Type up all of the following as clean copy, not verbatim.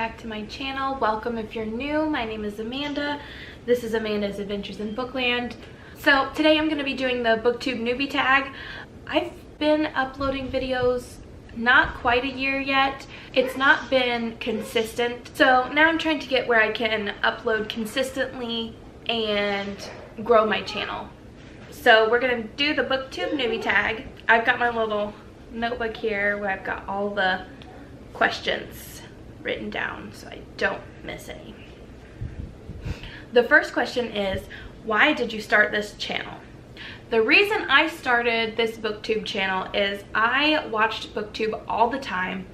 back to my channel. Welcome if you're new. My name is Amanda. This is Amanda's Adventures in Bookland. So today I'm going to be doing the Booktube Newbie Tag. I've been uploading videos not quite a year yet. It's not been consistent. So now I'm trying to get where I can upload consistently and grow my channel. So we're going to do the Booktube Newbie Tag. I've got my little notebook here where I've got all the questions written down so I don't miss any. The first question is, why did you start this channel? The reason I started this booktube channel is I watched booktube all the time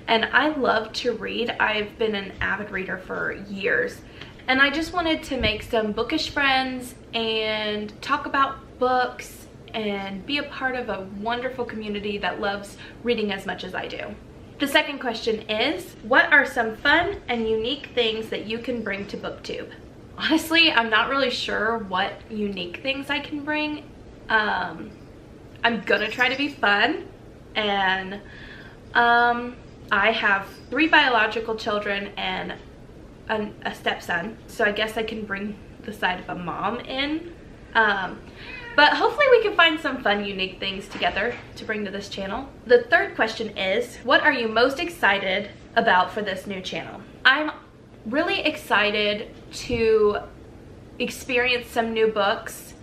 and I love to read. I've been an avid reader for years and I just wanted to make some bookish friends and talk about books and be a part of a wonderful community that loves reading as much as I do. The second question is, what are some fun and unique things that you can bring to booktube? Honestly, I'm not really sure what unique things I can bring. I'm gonna try to be fun, and I have 3 biological children and a stepson, so I guess I can bring the side of a mom in. But hopefully we can find some fun, unique things together to bring to this channel. The third question is, what are you most excited about for this new channel? I'm really excited to experience some new books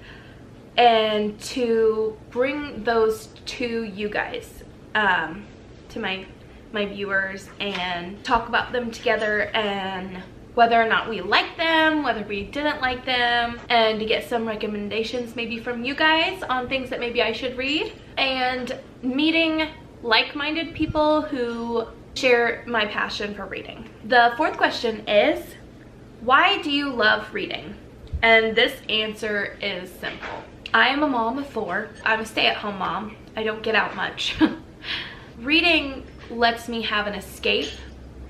and to bring those to you guys, to my viewers, and talk about them together and whether or not we like them, whether we didn't like them, and to get some recommendations maybe from you guys on things that maybe I should read, and meeting like-minded people who share my passion for reading. The fourth question is, why do you love reading? And this answer is simple. I am a mom of 4. I'm a stay-at-home mom. I don't get out much. Reading lets me have an escape,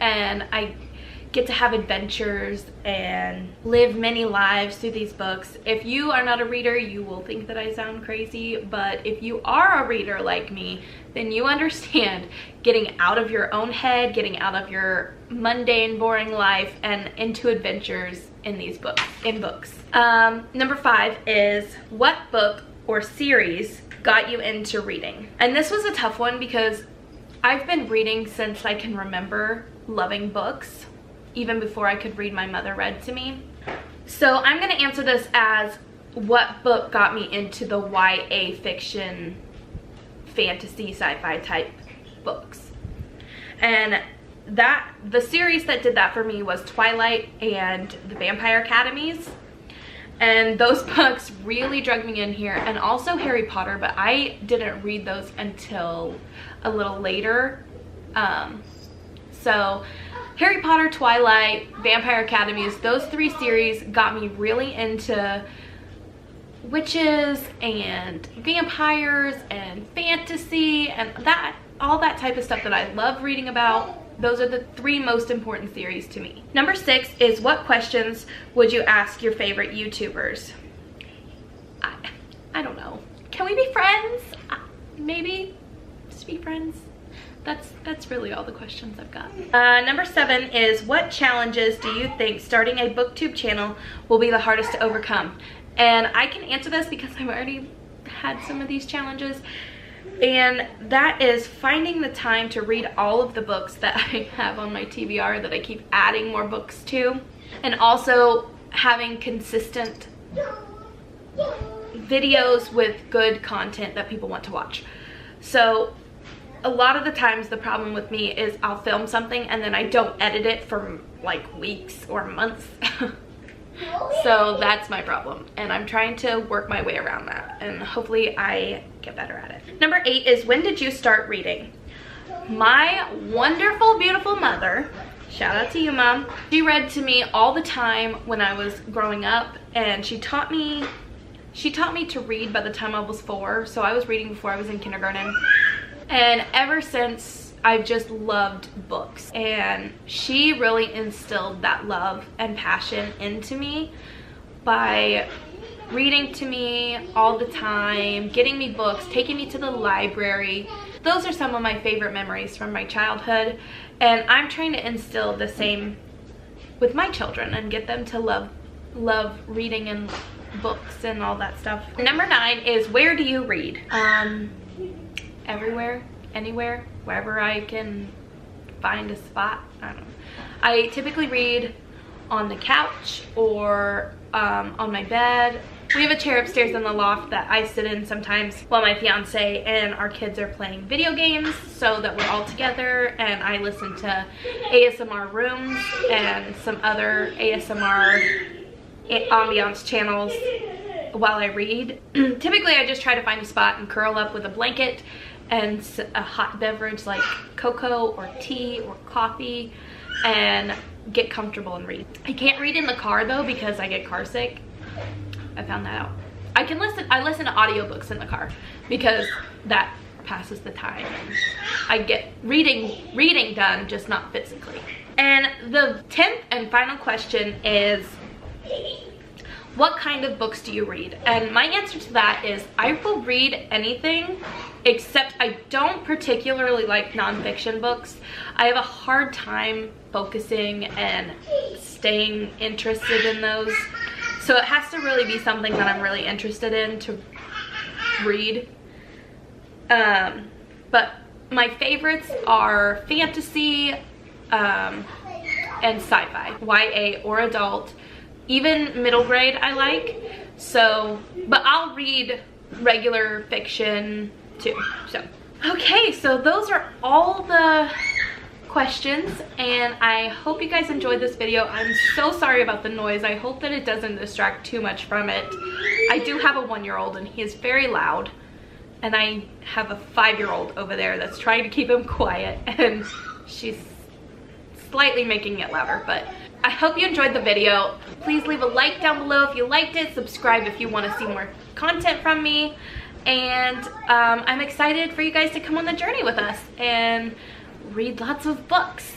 and I get to have adventures and live many lives through these books. If you are not a reader, you will think that I sound crazy, but if you are a reader like me, then you understand getting out of your own head, getting out of your mundane, boring life, and into adventures in these books. Number 5 is, what book or series got you into reading? And this was a tough one because I've been reading since I can remember, loving books. Even before I could read, my mother read to me. So I'm gonna answer this as, what book got me into the YA fiction, fantasy, sci-fi type books? And the series that did that for me was Twilight and the Vampire Academies. And those books really drug me in here, and also Harry Potter, but I didn't read those until a little later. So Harry Potter, Twilight, Vampire Academies, those 3 series got me really into witches and vampires and fantasy and all that type of stuff that I love reading about. Those are the 3 most important series to me. Number 6 is, what questions would you ask your favorite YouTubers? I don't know. Can we be friends? Maybe just be friends. That's really all the questions I've got. Number 7 is, what challenges do you think starting a booktube channel will be the hardest to overcome? And I can answer this because I've already had some of these challenges. And that is finding the time to read all of the books that I have on my TBR that I keep adding more books to. And also having consistent videos with good content that people want to watch. So a lot of the times the problem with me is I'll film something and then I don't edit it for like weeks or months. So that's my problem, and I'm trying to work my way around that, and hopefully I get better at it. Number 8 is, when did you start reading? My wonderful, beautiful mother, shout out to you, Mom, she read to me all the time when I was growing up, and she taught me to read by the time I was 4, so I was reading before I was in kindergarten. And ever since, I've just loved books, and she really instilled that love and passion into me by reading to me all the time, getting me books, taking me to the library. Those are some of my favorite memories from my childhood, and I'm trying to instill the same with my children and get them to love reading and books and all that stuff. Number 9 is, where do you read? Everywhere, anywhere, wherever I can find a spot. I don't know. I typically read on the couch or on my bed. We have a chair upstairs in the loft that I sit in sometimes while my fiance and our kids are playing video games, so that we're all together, and I listen to ASMR rooms and some other ASMR ambiance channels while I read. Typically I just try to find a spot and curl up with a blanket and a hot beverage like cocoa or tea or coffee and get comfortable and read. I can't read in the car though because I get car sick. I found that out. I listen to audiobooks in the car because that passes the time and I get reading done, just not physically. And the 10th and final question is, what kind of books do you read? And my answer to that is, I will read anything, except I don't particularly like nonfiction books. I have a hard time focusing and staying interested in those. So it has to really be something that I'm really interested in to read. But my favorites are fantasy and sci-fi, YA or adult. Even middle grade I like. So, but I'll read regular fiction too. So, okay, so those are all the questions, and I hope you guys enjoyed this video. I'm so sorry about the noise. I hope that it doesn't distract too much from it. I do have a 1-year-old and he is very loud, and I have a 5-year-old over there that's trying to keep him quiet, and she's slightly making it louder. But I hope you enjoyed the video. Please leave a like down below if you liked it. Subscribe if you want to see more content from me. And I'm excited for you guys to come on the journey with us and read lots of books.